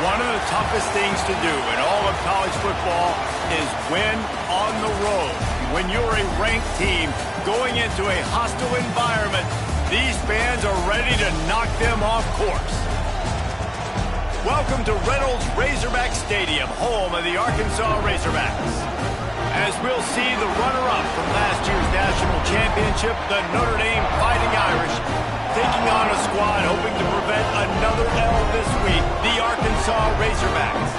One of the toughest things to do in all of college football is win on the road. When you're a ranked team going into a hostile environment, these fans are ready to knock them off course. Welcome to Reynolds Razorback Stadium, home of the Arkansas Razorbacks. As we'll see the runner-up from last year's national championship, the Notre Dame Fighting Irish, taking on a squad hoping to prevent another L this week, the Arkansas Razorbacks.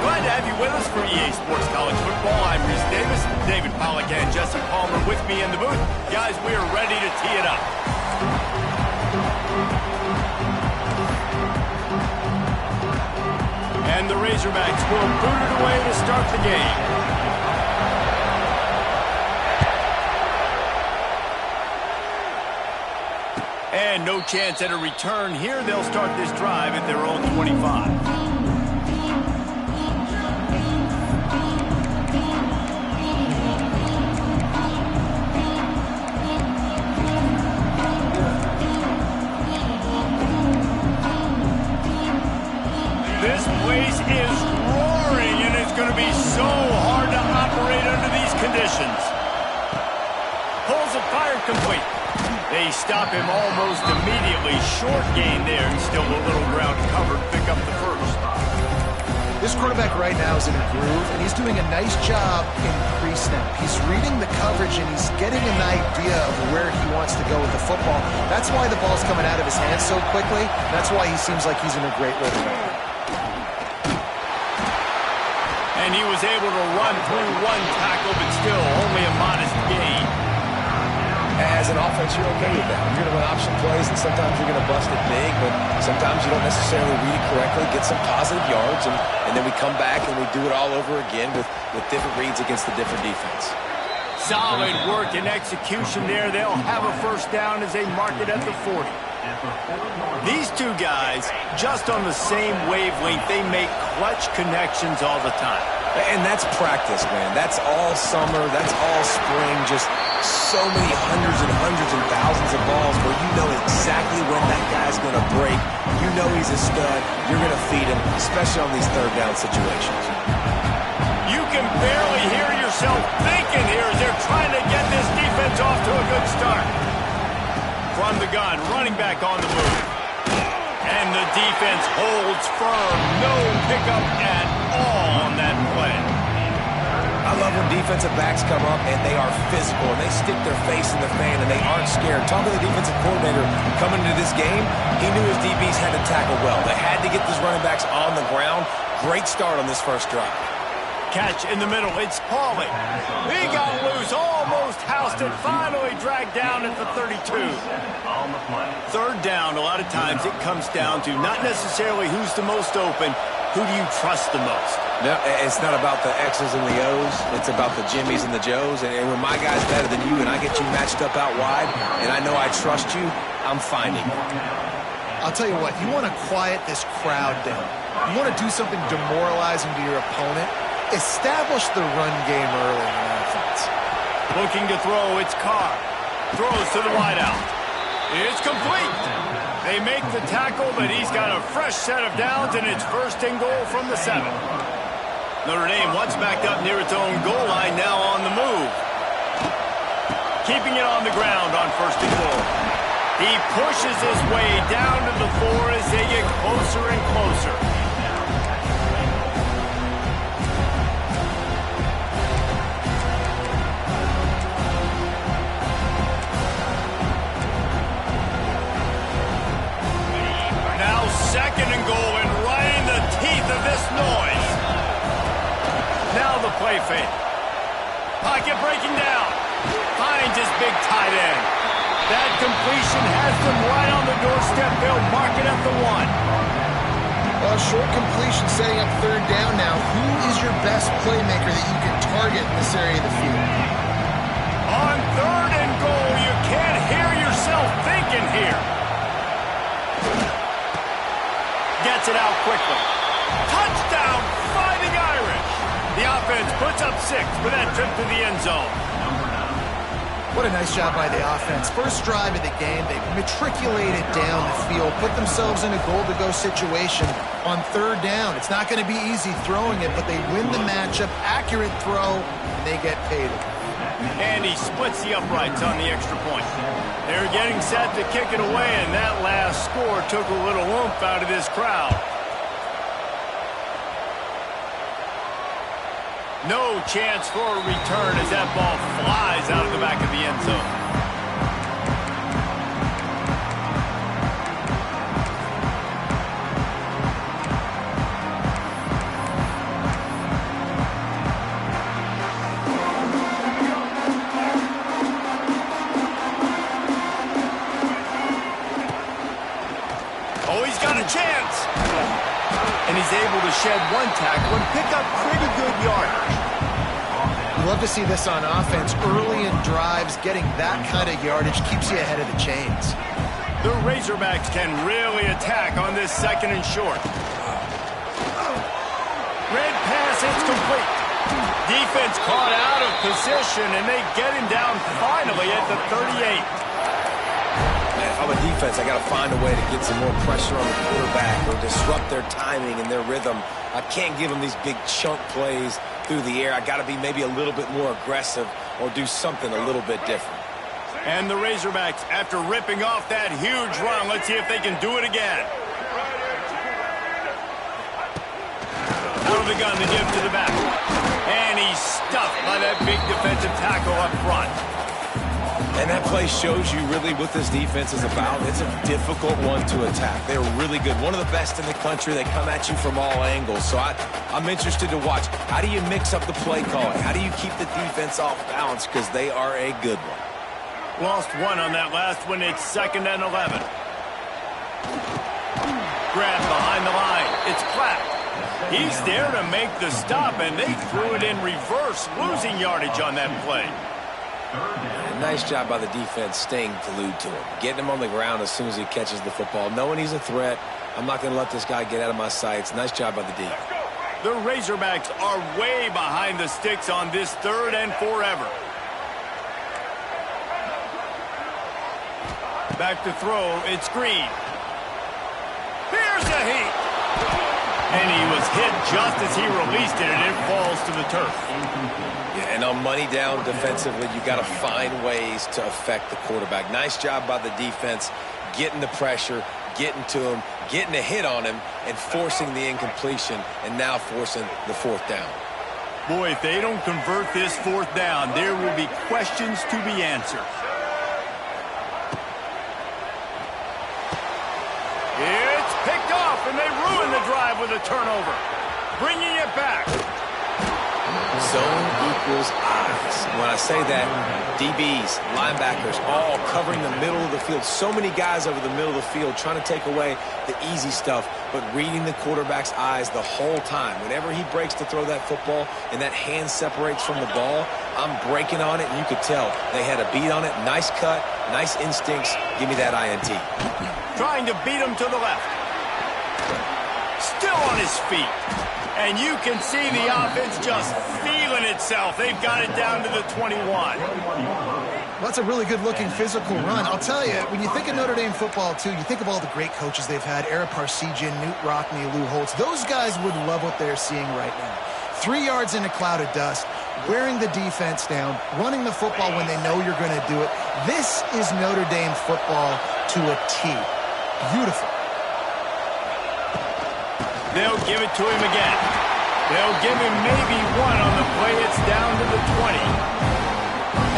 Glad to have you with us for EA Sports College Football. I'm Reese Davis, David Pollack and Jesse Palmer with me in the booth. Guys, we are ready to tee it up. And the Razorbacks will boot it away to start the game. And no chance at a return here. They'll start this drive at their own 25. This place is roaring, and it's going to be so hard to operate under these conditions. Pulls it fired complete. They stop him almost immediately. Short gain there, and still a little ground covered. Pick up the first. This quarterback right now is in a groove, and he's doing a nice job in pre-snap. He's reading the coverage, and he's getting an idea of where he wants to go with the football. That's why the ball's coming out of his hands so quickly. That's why he seems like he's in a great rhythm. And he was able to run through one tackle, but still only a modest gain. As an offense, you're okay with that. You're going to run option plays, and sometimes you're going to bust it big, but sometimes you don't necessarily read it correctly, get some positive yards, and then we come back and we do it all over again with different reads against the different defense. Solid work and execution there. They'll have a first down as they mark it at the 40. These two guys, just on the same wavelength, they make clutch connections all the time. And that's practice, man. That's all summer. That's all spring. Just so many hundreds and thousands of balls where you know exactly when that guy's going to break. You know he's a stud. You're going to feed him, especially on these third down situations. You can barely hear yourself thinking here as they're trying to get this defense off to a good start. From the gun, running back on the move. And the defense holds firm. No pickup at all on that play. I love when defensive backs come up and they are physical and they stick their face in the fan and they aren't scared. Talking to the defensive coordinator coming into this game, he knew his DBs had to tackle well. They had to get these running backs on the ground. Great start on this first drive. Catch in the middle. It's Pauly. He got loose, almost housed it, finally dragged down at the 32. Third down, a lot of times it comes down to not necessarily who's the most open, who do you trust the most? No, it's not about the X's and the O's. It's about the Jimmys and the Joes. And when my guy's better than you and I get you matched up out wide and I know I trust you, I'm finding you. I'll tell you what, you want to quiet this crowd down. You want to do something demoralizing to your opponent. Establish the run game early in offense. Looking to throw, it's Carr. Throws to the wideout. It's complete. They make the tackle, but he's got a fresh set of downs, and it's first and goal from the 7. Notre Dame once backed up near its own goal line, now on the move. Keeping it on the ground on first and goal. He pushes his way down to the 4 as they get closer and closer. Second and goal, and right in the teeth of this noise. Now the play fake. Pocket breaking down. Finds his big tight end. That completion has them right on the doorstep. They'll mark it at the 1. Well, short completion setting up third down now. Who is your best playmaker that you can target in this area of the field? On third and goal, you can't hear yourself thinking here. Gets it out quickly. Touchdown, Fighting Irish. The offense puts up 6 for that trip to the end zone. What a nice job by the offense. First drive of the game, they matriculated down the field, put themselves in a goal-to-go situation on third down. It's not going to be easy throwing it, but they win the matchup. Accurate throw, and they get paid. And he splits the uprights on the extra point. They're getting set to kick it away, and that last score took a little oomph out of this crowd. No chance for a return as that ball flies out of the back of the end zone. Oh, he's got a chance. And he's able to shed one tackle and pick up pretty good yardage. Love to see this on offense. Early in drives, getting that kind of yardage keeps you ahead of the chains. The Razorbacks can really attack on this second and short. Red pass, it's complete. Defense caught out of position, and they get him down finally at the 38. If I'm a defense, I got to find a way to get some more pressure on the quarterback or disrupt their timing and their rhythm. I can't give them these big chunk plays through the air. I got to be maybe a little bit more aggressive or do something a little bit different. And the Razorbacks, after ripping off that huge run, let's see if they can do it again. Out of the gun, the give to the back. And he's stuffed by that big defensive tackle up front. And that play shows you really what this defense is about. It's a difficult one to attack. They're really good. One of the best in the country. They come at you from all angles. So I'm interested to watch. How do you mix up the play calling? How do you keep the defense off balance? Because they are a good one. Lost one on that last one. It's 2nd and 11. Grab behind the line. It's Platt. He's there to make the stop, and they threw it in reverse, losing yardage on that play. Nice job by the defense staying glued to him. Getting him on the ground as soon as he catches the football. Knowing he's a threat, I'm not going to let this guy get out of my sights. Nice job by the D. The Razorbacks are way behind the sticks on this 3rd and forever. Back to throw, it's Green. Here's a heat. And he was hit just as he released it, and it falls to the turf. Yeah, and on money down defensively, you got to find ways to affect the quarterback. Nice job by the defense, getting the pressure, getting to him, getting a hit on him, and forcing the incompletion, and now forcing the 4th down. Boy, if they don't convert this 4th down, there will be questions to be answered. It's picked off, and they ruin the drive with a turnover. Bringing it back. Zone equals eyes. When I say that, DBs, linebackers, all covering the middle of the field. So many guys over the middle of the field trying to take away the easy stuff, but reading the quarterback's eyes the whole time. Whenever he breaks to throw that football and that hand separates from the ball, I'm breaking on it, and you could tell they had a beat on it. Nice cut, nice instincts. Give me that INT. Trying to beat him to the left. Still on his feet. And you can see the offense just feeling itself. They've got it down to the 21. Well, that's a really good-looking physical run. I'll tell you, when you think of Notre Dame football, too, you think of all the great coaches they've had, Ara Parseghian, Newt Rockne, Lou Holtz. Those guys would love what they're seeing right now. 3 yards in a cloud of dust, wearing the defense down, running the football when they know you're going to do it. This is Notre Dame football to a T. Beautiful. They'll give it to him again. They'll give him maybe one on the play. It's down to the 20.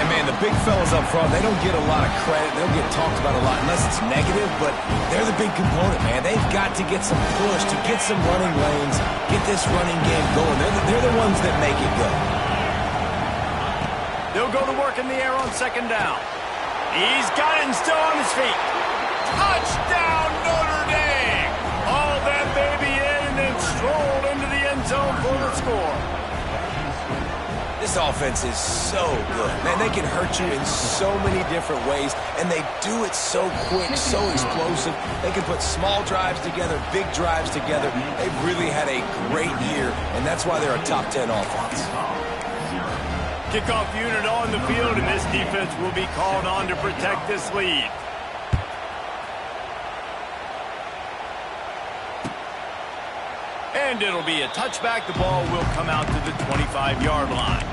And, man, the big fellas up front, they don't get a lot of credit. They'll get talked about a lot unless it's negative, but they're the big component, man. They've got to get some push, to get some running lanes, get this running game going. They're the ones that make it go. They'll go to work in the air on 2nd down. He's got it and still on his feet. Touchdown, Notre Dame! All that baby in and then strolled into the end zone for the score. This offense is so good. Man, they can hurt you in so many different ways, and they do it so quick, so explosive. They can put small drives together, big drives together. They've really had a great year, and that's why they're a top 10 offense. Kickoff unit on the field, and this defense will be called on to protect this lead. And it'll be a touchback. The ball will come out to the 25-yard line.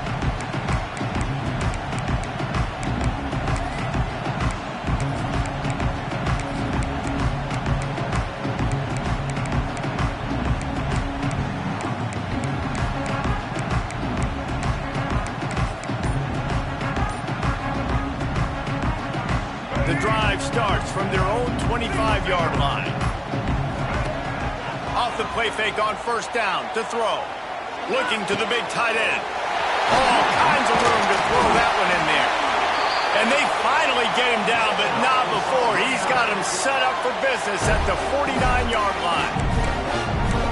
The drive starts from their own 25-yard line. Off the play fake on first down to throw. Looking to the big tight end. All kinds of room to throw that one in there. And they finally get him down, but not before. He's got him set up for business at the 49-yard line.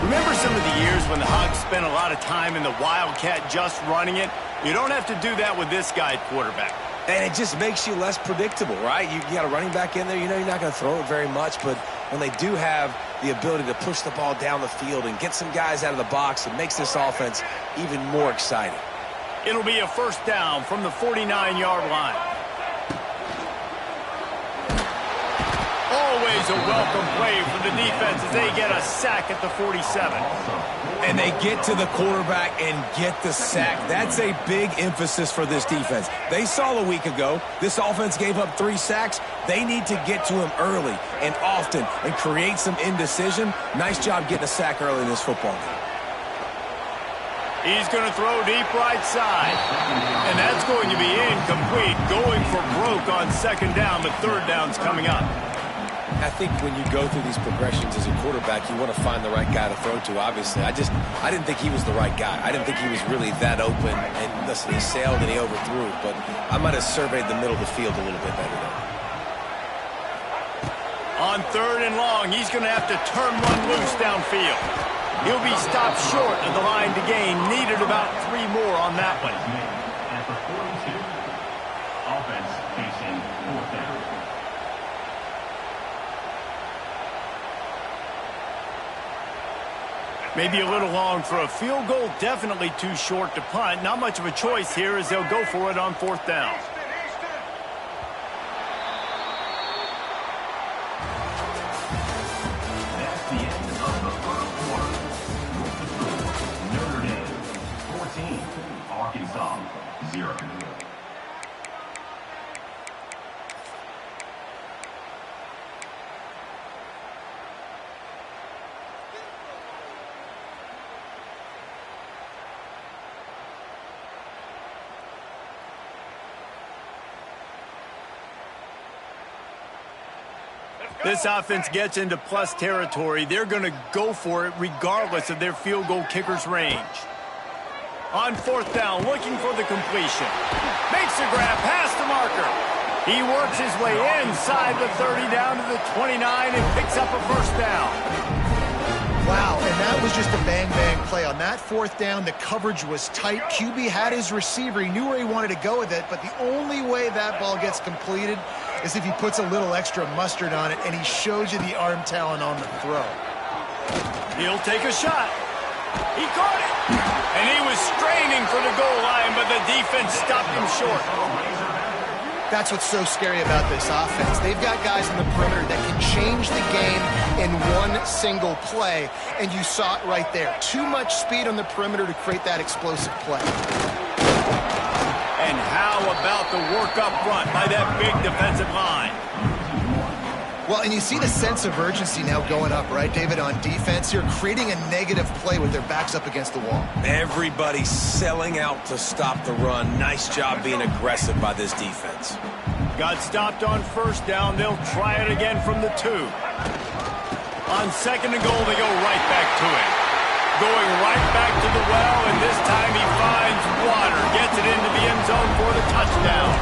Remember some of the years when the Hogs spent a lot of time in the Wildcat just running it? You don't have to do that with this guy at quarterback. And it just makes you less predictable, right? You got a running back in there. You know you're not going to throw it very much, but when they do have the ability to push the ball down the field and get some guys out of the box, it makes this offense even more exciting. It'll be a first down from the 49-yard line. Always a welcome play for the defense as they get a sack at the 47. And they get to the quarterback and get the sack. That's a big emphasis for this defense. They saw a week ago, this offense gave up 3 sacks. They need to get to him early and often and create some indecision. Nice job getting a sack early in this football game. He's going to throw deep right side. And that's going to be incomplete. Going for broke on second down, but third down's coming up. I think when you go through these progressions as a quarterback, you want to find the right guy to throw to, obviously. I didn't think he was the right guy. I didn't think he was really that open. And listen, he sailed and he overthrew, but I might have surveyed the middle of the field a little bit better there. On third and long, he's going to have to turn one loose downfield. He'll be stopped short of the line to gain. Needed about 3 more on that one. At the 42, offense facing 4th down. Maybe a little long for a field goal. Definitely too short to punt. Not much of a choice here as they'll go for it on 4th down. That's the end of the first quarter. Notre Dame 14, Arkansas 0. This offense gets into plus territory. They're going to go for it regardless of their field goal kicker's range. On 4th down, looking for the completion. Makes the grab past the marker. He works his way inside the 30 down to the 29 and picks up a first down. Wow, and that was just a bang-bang play. On that 4th down, the coverage was tight. QB had his receiver. He knew where he wanted to go with it, but the only way that ball gets completed is if he puts a little extra mustard on it, and he shows you the arm talent on the throw. He'll take a shot. He caught it. And he was straining for the goal line, but the defense stopped him short. That's what's so scary about this offense. They've got guys in the perimeter that can change the game in one single play, and you saw it right there. Too much speed on the perimeter to create that explosive play. And how about the work up front by that big defensive line? Well, and you see the sense of urgency now going up, right, David, on defense. You're creating a negative play with their backs up against the wall. Everybody's selling out to stop the run. Nice job being aggressive by this defense. Got stopped on first down. They'll try it again from the 2. On second and goal, they go right back to it. Going right back to the well, and this time he finds water. Gets it into the end zone for the touchdown.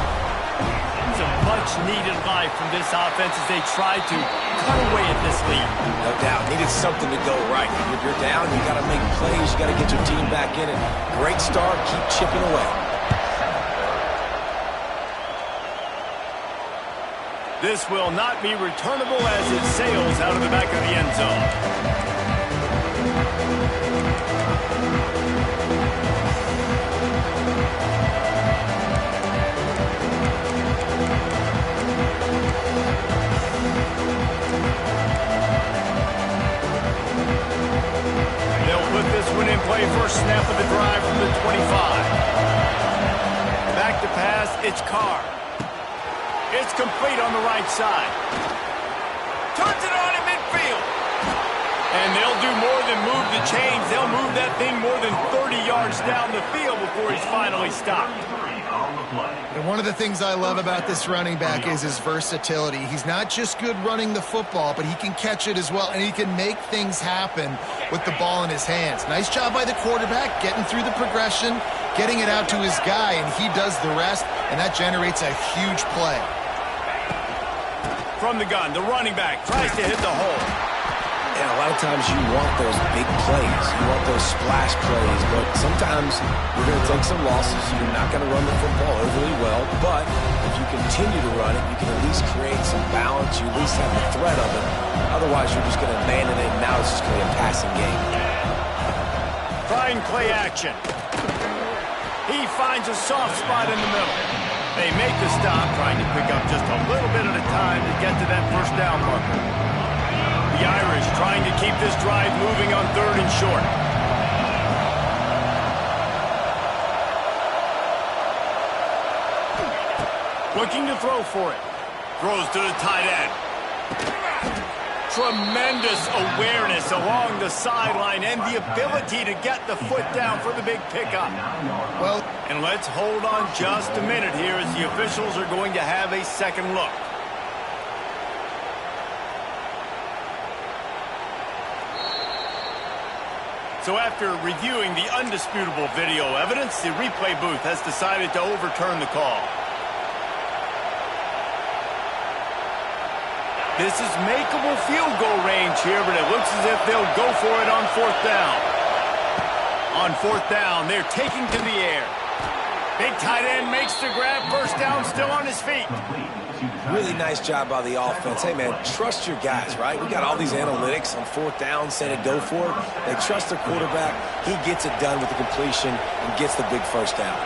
It's a much-needed life from this offense as they try to cut away at this lead. No doubt. Needed something to go right. If you're down, you got to make plays. You got to get your team back in it. Great start. Keep chipping away. This will not be returnable as it sails out of the back of the end zone. in play first snap of the drive from the 25. Back to pass, it's Carr. It's complete on the right side. Turns it on in midfield. And they'll do more than move the chains. They'll move that thing more than 30 yards down the field before he's finally stopped. And one of the things I love about this running back is his versatility. He's not just good running the football, but he can catch it as well, and he can make things happen with the ball in his hands. Nice job by the quarterback, getting through the progression, getting it out to his guy, and he does the rest, and that generates a huge play. From the gun, the running back tries to hit the hole. And a lot of times you want those big plays. You want those splash plays. But sometimes you're going to take some losses. You're not going to run the football overly well. But if you continue to run it, you can at least create some balance. You at least have the threat of it. Otherwise, you're just going to abandon it, and now it's just going to be a passing game. Trying play action. He finds a soft spot in the middle. They make the stop, trying to pick up just a little bit at a time to get to that first down marker. The Irish trying to keep this drive moving on 3rd and short. Looking to throw for it. Throws to the tight end. Tremendous awareness along the sideline and the ability to get the foot down for the big pickup. Well, and let's hold on just a minute here as the officials are going to have a second look. So after reviewing the undisputable video evidence, the replay booth has decided to overturn the call. This is makeable field goal range here, but it looks as if they'll go for it on 4th down. On 4th down, they're taking to the air. Big tight end makes the grab, first down, still on his feet. Really nice job by the offense. Hey, man, trust your guys, right? We got all these analytics on 4th down saying to go for it. They trust their quarterback. He gets it done with the completion and gets the big first down.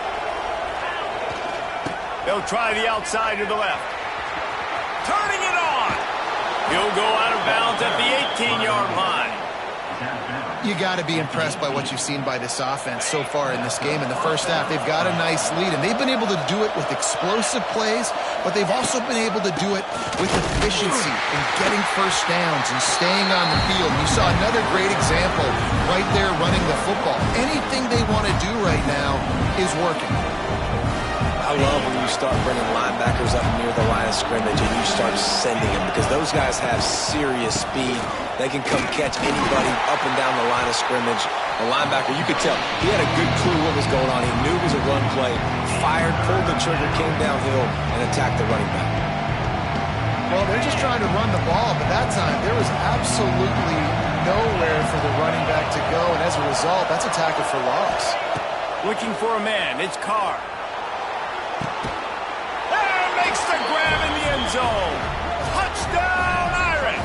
They'll try the outside to the left. Turning it on. He'll go out of bounds at the 18-yard line. you got to be impressed by what you've seen by this offense so far in this game. In the first half, they've got a nice lead, and they've been able to do it with explosive plays, but they've also been able to do it with efficiency and getting first downs and staying on the field. You saw another great example right there running the football. Anything they want to do right now is working. I love when you start bringing linebackers up near the line of scrimmage and you start sending them, because those guys have serious speed. They can come catch anybody up and down the line of scrimmage. The linebacker, you could tell, he had a good clue what was going on. He knew it was a run play, fired, pulled the trigger, came downhill, and attacked the running back. Well, they're just trying to run the ball, but that time there was absolutely nowhere for the running back to go, and as a result, that's a tackle for loss. Looking for a man, it's Carr. Makes the grab in the end zone. Touchdown, Irish.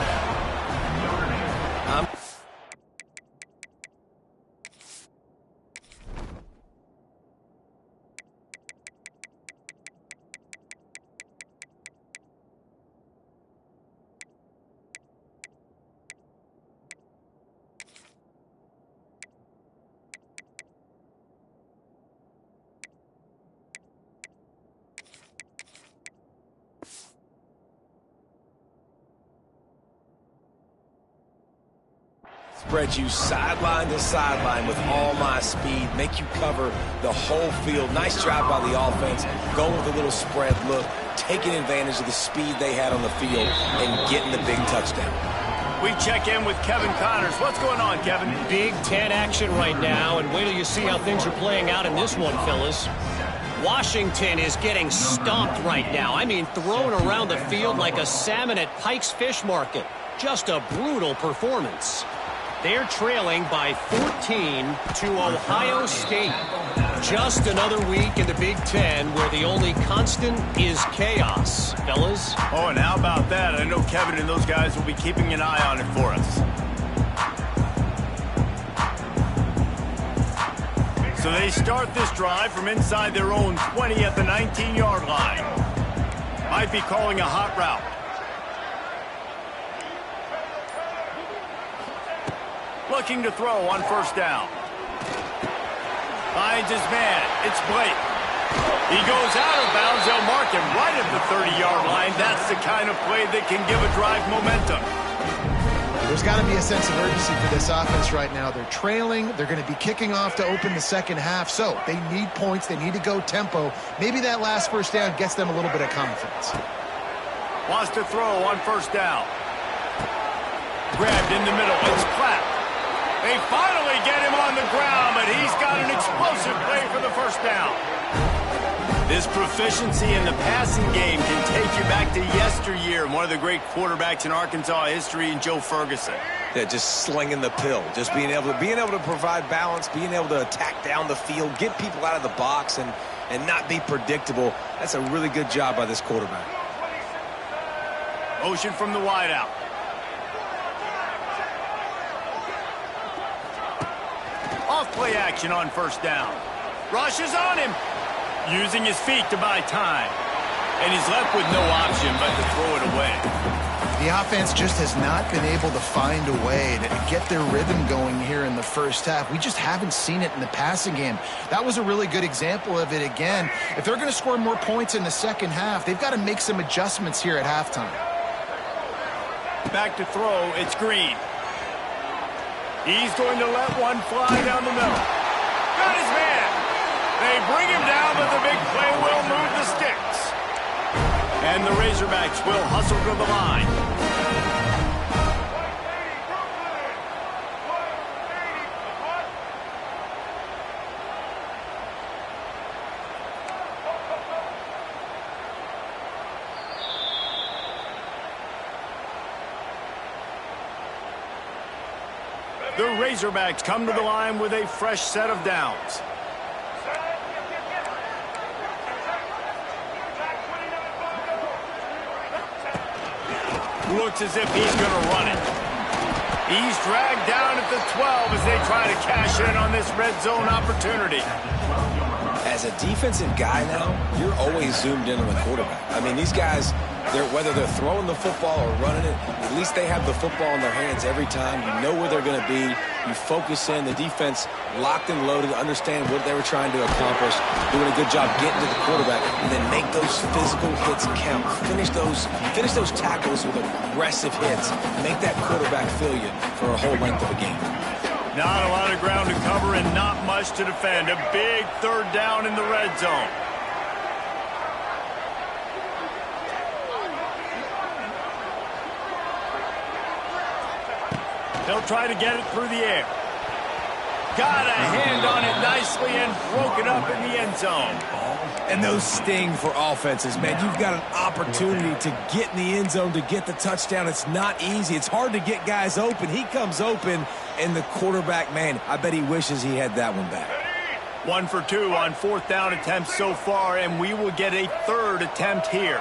Spread you sideline to sideline with all my speed, make you cover the whole field. Nice job by the offense, going with a little spread look, taking advantage of the speed they had on the field and getting the big touchdown. We check in with Kevin Connors. What's going on, Kevin? Big Ten action right now, and wait till you see how things are playing out in this one, fellas. Washington is getting stomped right now. I mean, thrown around the field like a salmon at Pike's Fish Market. Just a brutal performance. They're trailing by 14 to Ohio State. Just another week in the Big Ten where the only constant is chaos, fellas. Oh, and how about that? I know Kevin and those guys will be keeping an eye on it for us. So they start this drive from inside their own 20 at the 19-yard line. Might be calling a hot route. Looking to throw on first down. Finds his man. It's Blake. He goes out of bounds. They'll mark him right at the 30-yard line. That's the kind of play that can give a drive momentum. There's got to be a sense of urgency for this offense right now. They're trailing. They're going to be kicking off to open the second half. So they need points. They need to go tempo. Maybe that last first down gets them a little bit of confidence. Wants to throw on first down. Grabbed in the middle. It's Clapp. They finally get him on the ground, but he's got an explosive play for the first down. This proficiency in the passing game can take you back to yesteryear. One of the great quarterbacks in Arkansas history, in Joe Ferguson. Yeah, just slinging the pill, just being able to provide balance, being able to attack down the field, get people out of the box, and not be predictable. That's a really good job by this quarterback. Motion from the wideout. Off play action on first down. Rush is on him. Using his feet to buy time. And he's left with no option but to throw it away. The offense just has not been able to find a way to get their rhythm going here in the first half. We just haven't seen it in the passing game. That was a really good example of it again. If they're going to score more points in the second half, they've got to make some adjustments here at halftime. Back to throw, it's Green. He's going to let one fly down the middle. Got his man. They bring him down, but the big play will move the sticks. And the Razorbacks will hustle to the line. The Razorbacks come to the line with a fresh set of downs. Looks as if he's going to run it. He's dragged down at the 12 as they try to cash in on this red zone opportunity. As a defensive guy now, you're always zoomed in on the quarterback. I mean, these guys, whether they're throwing the football or running it, at least they have the football in their hands every time. You know where they're going to be. You focus in. The defense locked and loaded, understand what they were trying to accomplish, doing a good job getting to the quarterback, and then make those physical hits count. Finish those tackles with aggressive hits. Make that quarterback feel you for a whole length of a game. Not a lot of ground to cover and not much to defend. A big third down in the red zone. They'll try to get it through the air. Got a hand on it nicely and broke it up in the end zone. And those sting for offenses, man. You've got an opportunity to get in the end zone, to get the touchdown. It's not easy. It's hard to get guys open. He comes open, and the quarterback, man, I bet he wishes he had that one back. 1 for 2 on fourth down attempts so far, and we will get a third attempt here.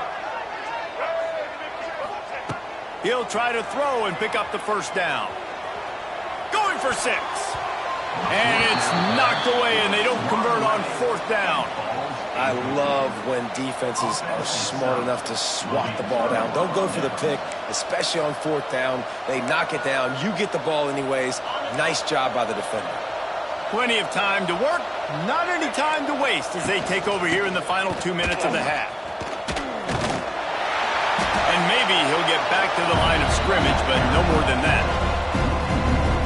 He'll try to throw and pick up the first down. Going for 6. And it's knocked away, and they don't convert on fourth down. I love when defenses are smart enough to swat the ball down. Don't go for the pick, especially on fourth down. They knock it down. You get the ball anyways. Nice job by the defender. Plenty of time to work, not any time to waste as they take over here in the final 2 minutes of the half. And maybe he'll get back to the line of scrimmage, but no more than that.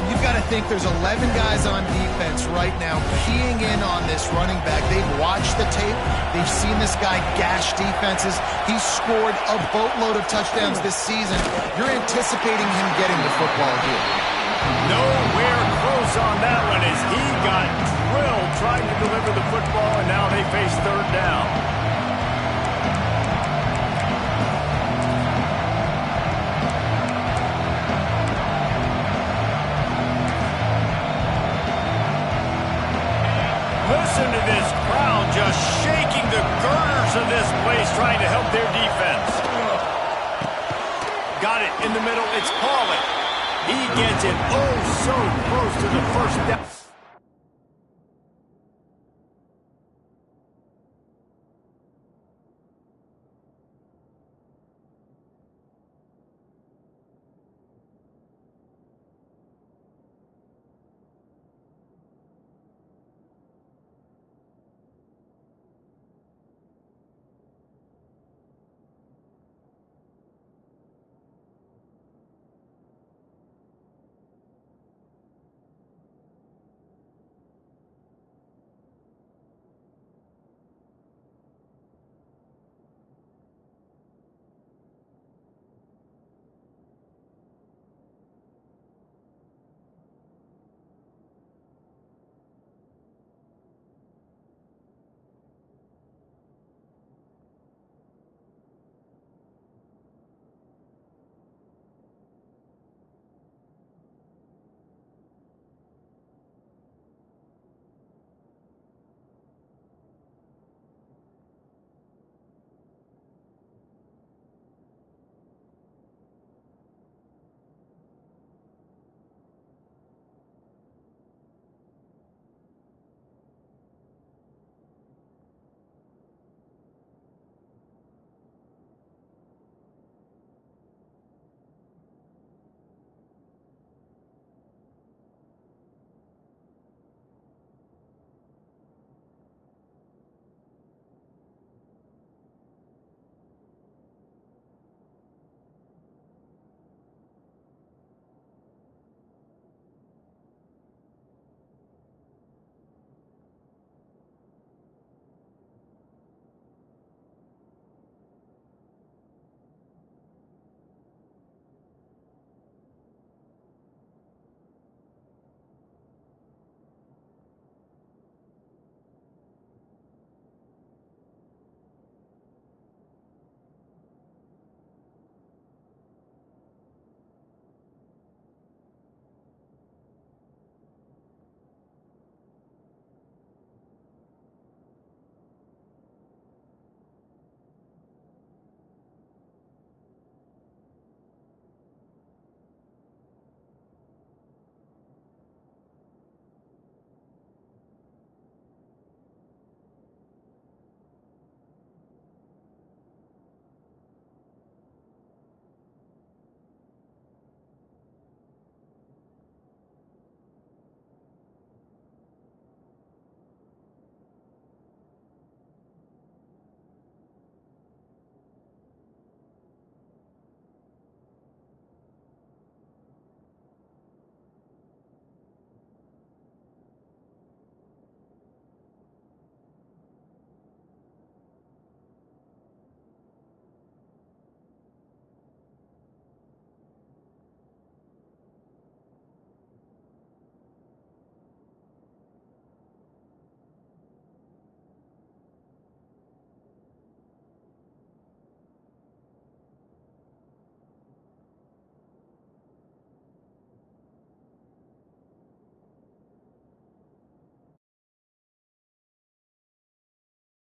You've got to think there's 11 guys on defense right now keying in on this running back. They've watched the tape. They've seen this guy gash defenses. He's scored a boatload of touchdowns this season. You're anticipating him getting the football here. Nowhere close on that one as he got drilled trying to deliver the football, and now they face third down. Listen to this crowd just shaking the girders of this place trying to help their defense. Got it in the middle. It's Pauly. He gets it oh so close to the first down.